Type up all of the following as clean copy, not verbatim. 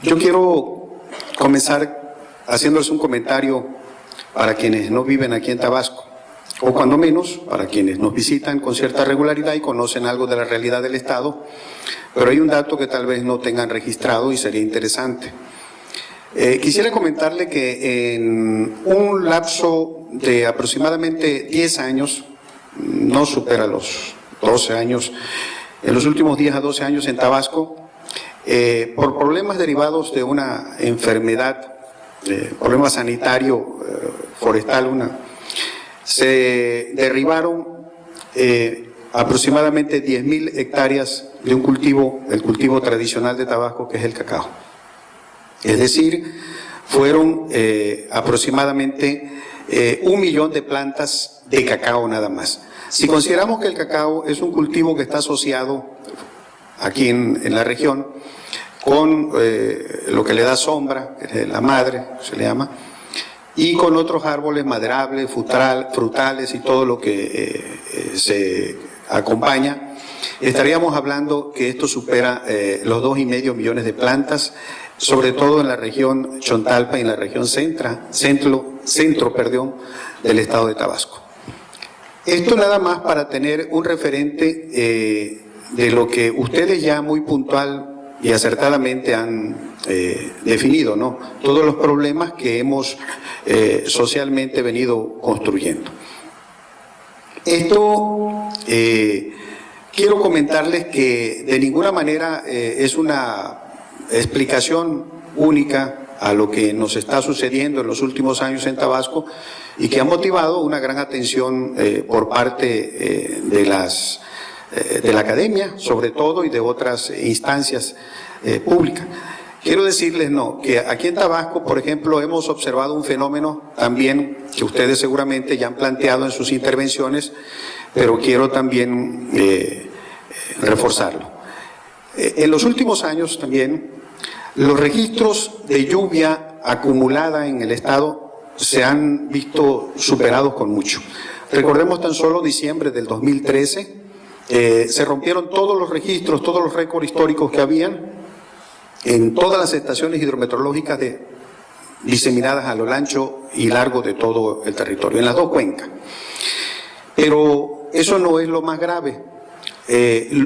Yo quiero comenzar haciéndoles un comentario para quienes no viven aquí en Tabasco, o cuando menos para quienes nos visitan con cierta regularidad y conocen algo de la realidad del Estado, pero hay un dato que tal vez no tengan registrado y sería interesante. Quisiera comentarle que en un lapso de aproximadamente 10 años, no supera los 12 años, en los últimos 10 a 12 años en Tabasco, por problemas derivados de una enfermedad, problema sanitario forestal, se derribaron aproximadamente 10.000 hectáreas de un cultivo, el cultivo tradicional de Tabasco, que es el cacao. Es decir, fueron aproximadamente 1 millón de plantas de cacao nada más. Si consideramos que el cacao es un cultivo que está asociado aquí en la región con lo que le da sombra, que es la madre, se le llama, y con otros árboles maderables, frutales y todo lo que se acompaña, estaríamos hablando que esto supera los 2,5 millones de plantas, sobre todo en la región Chontalpa y en la región centro del estado de Tabasco. Esto nada más para tener un referente de lo que ustedes ya muy puntual y acertadamente han definido, ¿no? Todos los problemas que hemos socialmente venido construyendo. Esto quiero comentarles que de ninguna manera es una explicación única a lo que nos está sucediendo en los últimos años en Tabasco y que ha motivado una gran atención por parte de la academia, sobre todo, y de otras instancias públicas. Quiero decirles, que aquí en Tabasco, por ejemplo, hemos observado un fenómeno también que ustedes seguramente ya han planteado en sus intervenciones, pero quiero también reforzarlo. En los últimos años también, los registros de lluvia acumulada en el estado se han visto superados con mucho. Recordemos tan solo diciembre del 2013, se rompieron todos los registros, todos los récords históricos que habían en todas las estaciones hidrometeorológicas diseminadas a lo ancho y largo de todo el territorio, en las dos cuencas. Pero eso no es lo más grave,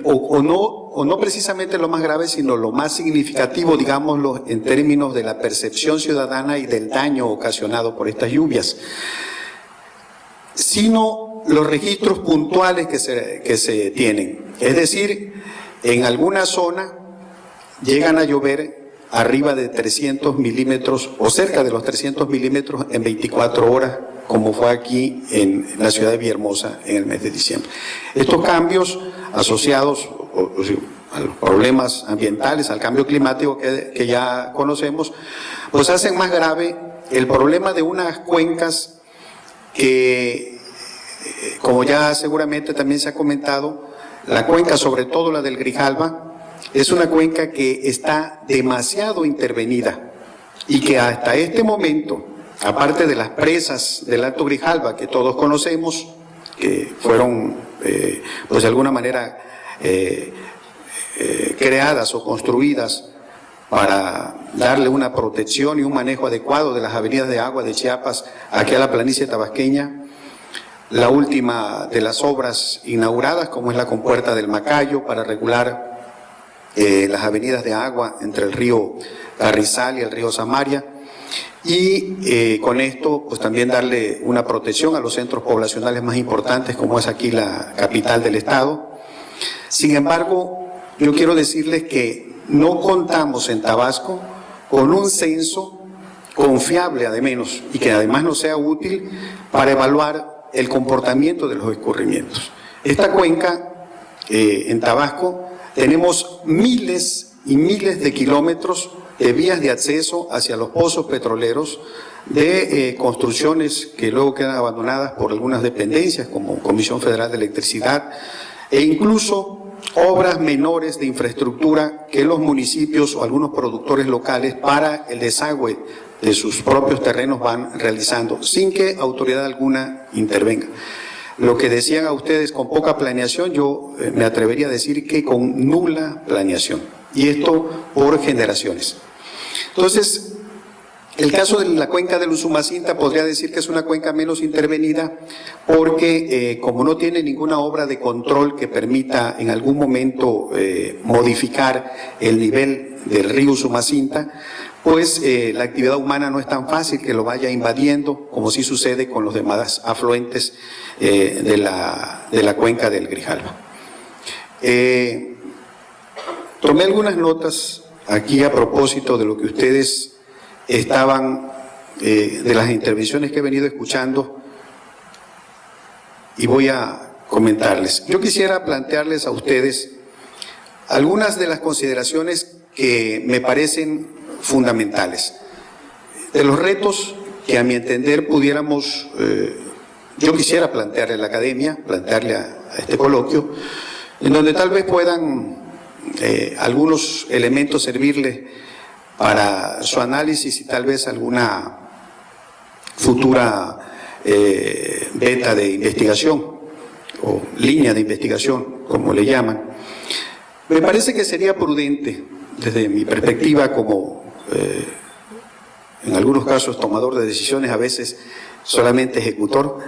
o no precisamente lo más grave, sino lo más significativo, digámoslo, en términos de la percepción ciudadana y del daño ocasionado por estas lluvias, sino los registros puntuales que se tienen. Es decir, en alguna zona llegan a llover arriba de 300 milímetros o cerca de los 300 milímetros en 24 horas, como fue aquí en la ciudad de Villahermosa en el mes de diciembre. Estos cambios asociados a los problemas ambientales, al cambio climático que ya conocemos, pues hacen más grave el problema de unas cuencas que, como ya seguramente también se ha comentado, la cuenca, sobre todo la del Grijalva, es una cuenca que está demasiado intervenida y que hasta este momento, aparte de las presas del Alto Grijalva que todos conocemos, que fueron pues de alguna manera creadas o construidas para darle una protección y un manejo adecuado de las avenidas de agua de Chiapas aquí a la planicie tabasqueña, la última de las obras inauguradas, como es la compuerta del Macayo, para regular las avenidas de agua entre el río Carrizal y el río Samaria, y con esto pues también darle una protección a los centros poblacionales más importantes, como es aquí la capital del estado. Sin embargo, yo quiero decirles que no contamos en Tabasco con un censo confiable, además, y que además no sea útil para evaluar el comportamiento de los escurrimientos. Esta cuenca, en Tabasco, tenemos miles y miles de kilómetros de vías de acceso hacia los pozos petroleros, de construcciones que luego quedan abandonadas por algunas dependencias, como Comisión Federal de Electricidad, e incluso obras menores de infraestructura que los municipios o algunos productores locales para el desagüe de sus propios terrenos van realizando, sin que autoridad alguna intervenga. Lo que decían a ustedes con poca planeación, yo me atrevería a decir que con nula planeación, y esto por generaciones. Entonces, el caso de la cuenca del Usumacinta podría decir que es una cuenca menos intervenida porque como no tiene ninguna obra de control que permita en algún momento modificar el nivel del río Usumacinta, pues la actividad humana no es tan fácil que lo vaya invadiendo como sí sucede con los demás afluentes de la cuenca del Grijalva. Tomé algunas notas aquí a propósito de lo que ustedes estaban, de las intervenciones que he venido escuchando, y voy a comentarles. Yo quisiera plantearles a ustedes algunas de las consideraciones que me parecen fundamentales, de los retos que a mi entender pudiéramos, yo quisiera plantearle a la academia, plantearle a este coloquio, en donde tal vez puedan algunos elementos servirle para su análisis y tal vez alguna futura beta de investigación o línea de investigación, como le llaman. Me parece que sería prudente, desde mi perspectiva como en algunos casos tomador de decisiones, a veces solamente ejecutor,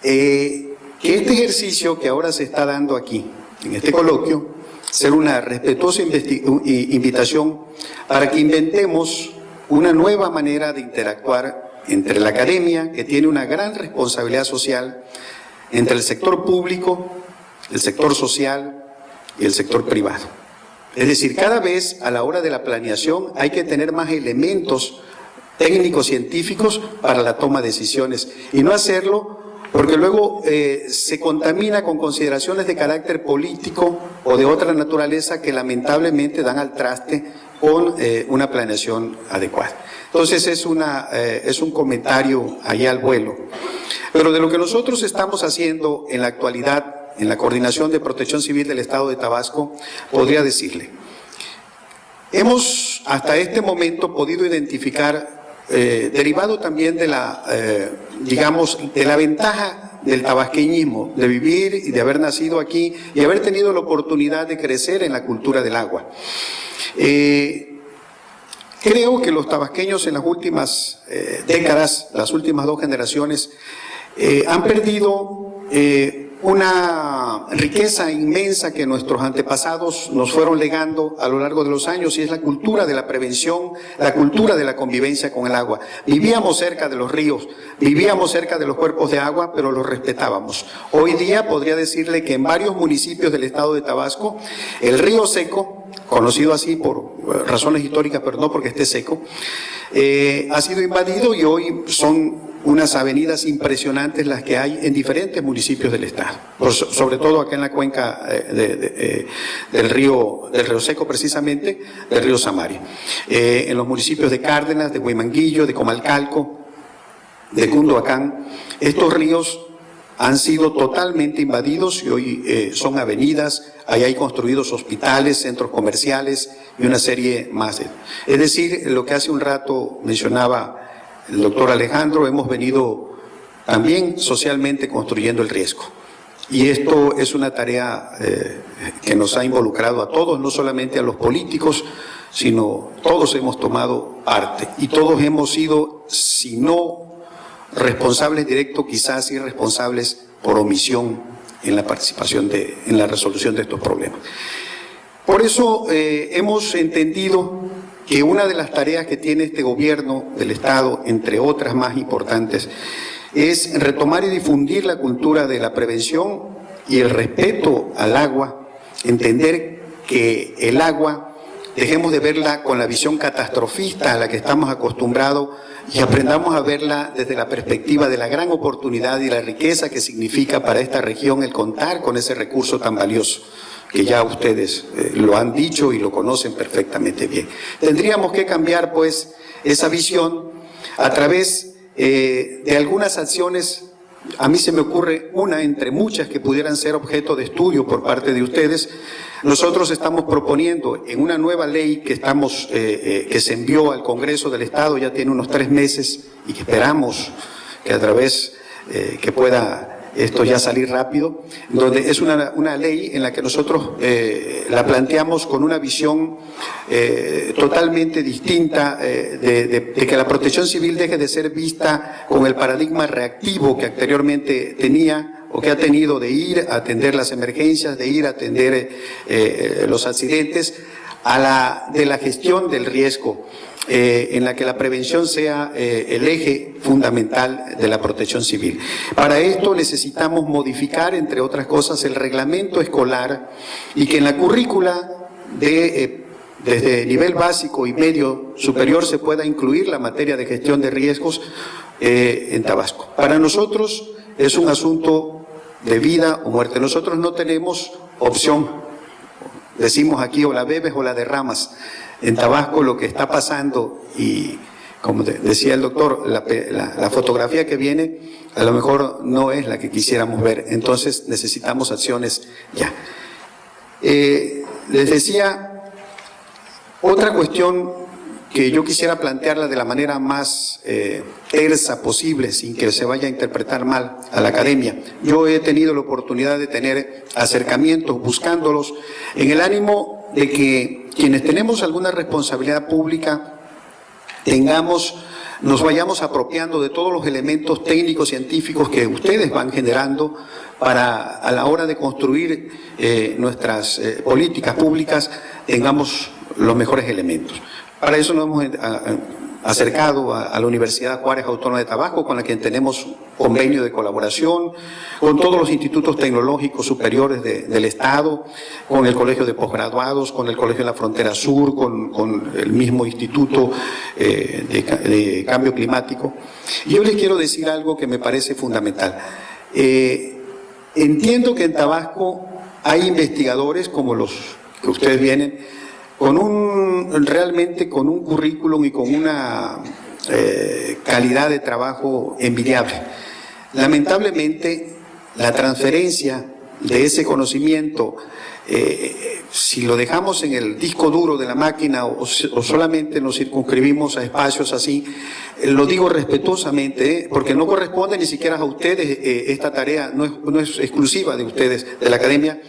que este ejercicio que ahora se está dando aquí, en este coloquio, ser una respetuosa invitación para que inventemos una nueva manera de interactuar entre la academia, que tiene una gran responsabilidad social, entre el sector público, el sector social y el sector privado. Es decir, cada vez a la hora de la planeación hay que tener más elementos técnicos científicos para la toma de decisiones y no hacerlo porque luego se contamina con consideraciones de carácter político o de otra naturaleza que lamentablemente dan al traste con una planeación adecuada. Entonces es un comentario ahí al vuelo. Pero de lo que nosotros estamos haciendo en la actualidad, en la Coordinación de Protección Civil del Estado de Tabasco, podría decirle, hemos hasta este momento podido identificar, derivado también de la, digamos, de la ventaja del tabasqueñismo, de vivir y de haber nacido aquí y haber tenido la oportunidad de crecer en la cultura del agua. Creo que los tabasqueños en las últimas décadas, las últimas 2 generaciones, han perdido una riqueza inmensa que nuestros antepasados nos fueron legando a lo largo de los años, y es la cultura de la prevención, la cultura de la convivencia con el agua. Vivíamos cerca de los ríos, vivíamos cerca de los cuerpos de agua, pero los respetábamos. Hoy día podría decirle que en varios municipios del estado de Tabasco, el río seco, conocido así por razones históricas, pero no porque esté seco, ha sido invadido y hoy son unas avenidas impresionantes las que hay en diferentes municipios del estado, sobre todo acá en la cuenca del río Seco, precisamente, del río Samaria. En los municipios de Cárdenas, de Huimanguillo, de Comalcalco, de Cunduacán, estos ríos han sido totalmente invadidos y hoy son avenidas, ahí hay construidos hospitales, centros comerciales y una serie más. Es decir, lo que hace un rato mencionaba el doctor Alejandro, hemos venido también socialmente construyendo el riesgo. Y esto es una tarea que nos ha involucrado a todos, no solamente a los políticos, sino todos hemos tomado parte y todos hemos sido, si no responsables directos, quizás irresponsables por omisión en la participación en la resolución de estos problemas. Por eso hemos entendido que una de las tareas que tiene este gobierno del Estado, entre otras más importantes, es retomar y difundir la cultura de la prevención y el respeto al agua, entender que el agua, dejemos de verla con la visión catastrofista a la que estamos acostumbrados y aprendamos a verla desde la perspectiva de la gran oportunidad y la riqueza que significa para esta región el contar con ese recurso tan valioso, que ya ustedes lo han dicho y lo conocen perfectamente bien. Tendríamos que cambiar, pues, esa visión a través de algunas acciones. A mí se me ocurre una entre muchas que pudieran ser objeto de estudio por parte de ustedes. Nosotros estamos proponiendo en una nueva ley que que se envió al Congreso del Estado, ya tiene unos 3 meses, y que esperamos que a través que pueda esto ya salir rápido, donde es una ley en la que nosotros la planteamos con una visión totalmente distinta de que la protección civil deje de ser vista con el paradigma reactivo que anteriormente tenía o que ha tenido, de ir a atender las emergencias, de ir a atender los accidentes, de la gestión del riesgo, en la que la prevención sea el eje fundamental de la protección civil. Para esto necesitamos modificar, entre otras cosas, el reglamento escolar y que en la currícula desde nivel básico y medio superior se pueda incluir la materia de gestión de riesgos en Tabasco. Para nosotros es un asunto de vida o muerte. Nosotros no tenemos opción. Decimos aquí o la bebes o la derramas. En Tabasco lo que está pasando, y como decía el doctor, la fotografía que viene a lo mejor no es la que quisiéramos ver. Entonces necesitamos acciones ya. Les decía, otra cuestión que yo quisiera plantearla de la manera más tersa posible, sin que se vaya a interpretar mal a la academia. Yo he tenido la oportunidad de tener acercamientos buscándolos en el ánimo de que quienes tenemos alguna responsabilidad pública nos vayamos apropiando de todos los elementos técnicos científicos que ustedes van generando para, a la hora de construir nuestras políticas públicas, tengamos los mejores elementos. Para eso nos hemos acercado a la Universidad Juárez Autónoma de Tabasco, con la que tenemos convenio de colaboración, con todos los institutos tecnológicos superiores del Estado, con el Colegio de Posgraduados, con el Colegio de la Frontera Sur, con el mismo Instituto de Cambio Climático. Y yo les quiero decir algo que me parece fundamental. Entiendo que en Tabasco hay investigadores como los que ustedes vienen, realmente con un currículum y con una calidad de trabajo envidiable. Lamentablemente, la transferencia de ese conocimiento, si lo dejamos en el disco duro de la máquina o solamente nos circunscribimos a espacios así, lo digo respetuosamente, porque no corresponde ni siquiera a ustedes, esta tarea no es exclusiva de ustedes, de la academia,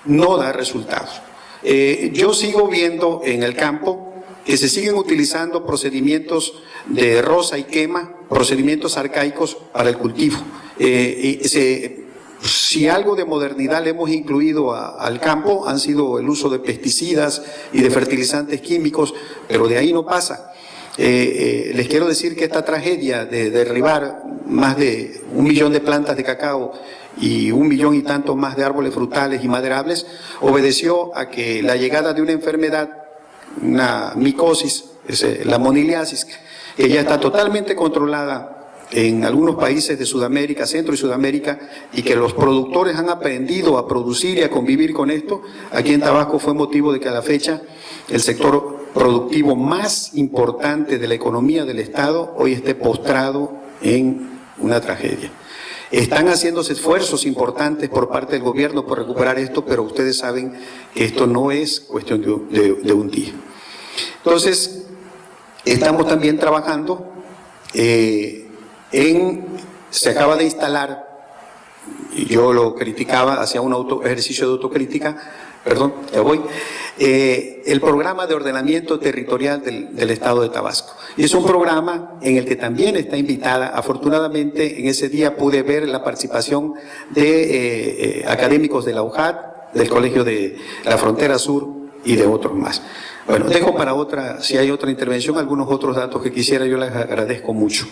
no da resultados. Yo sigo viendo en el campo que se siguen utilizando procedimientos de roza y quema, procedimientos arcaicos para el cultivo. Si algo de modernidad le hemos incluido al campo, han sido el uso de pesticidas y de fertilizantes químicos, pero de ahí no pasa. Les quiero decir que esta tragedia de derribar más de 1 millón de plantas de cacao y 1 millón y tanto más de árboles frutales y maderables obedeció a que la llegada de una enfermedad, una micosis, la moniliasis, que ya está totalmente controlada en algunos países de Sudamérica, Centro y Sudamérica, y que los productores han aprendido a producir y a convivir con esto. Aquí en Tabasco fue motivo de que a la fecha el sector productivo más importante de la economía del Estado hoy esté postrado en una tragedia. Están haciéndose esfuerzos importantes por parte del gobierno por recuperar esto, pero ustedes saben que esto no es cuestión de un día. Entonces, estamos también trabajando se acaba de instalar, y yo lo criticaba, hacía un ejercicio de autocrítica, perdón, ya voy, el programa de ordenamiento territorial del Estado de Tabasco. Y es un programa en el que también está invitada, afortunadamente en ese día pude ver la participación de académicos de la UJAT, del Colegio de la Frontera Sur y de otros más. Bueno, dejo para otra, si hay otra intervención, algunos otros datos que quisiera, yo les agradezco mucho.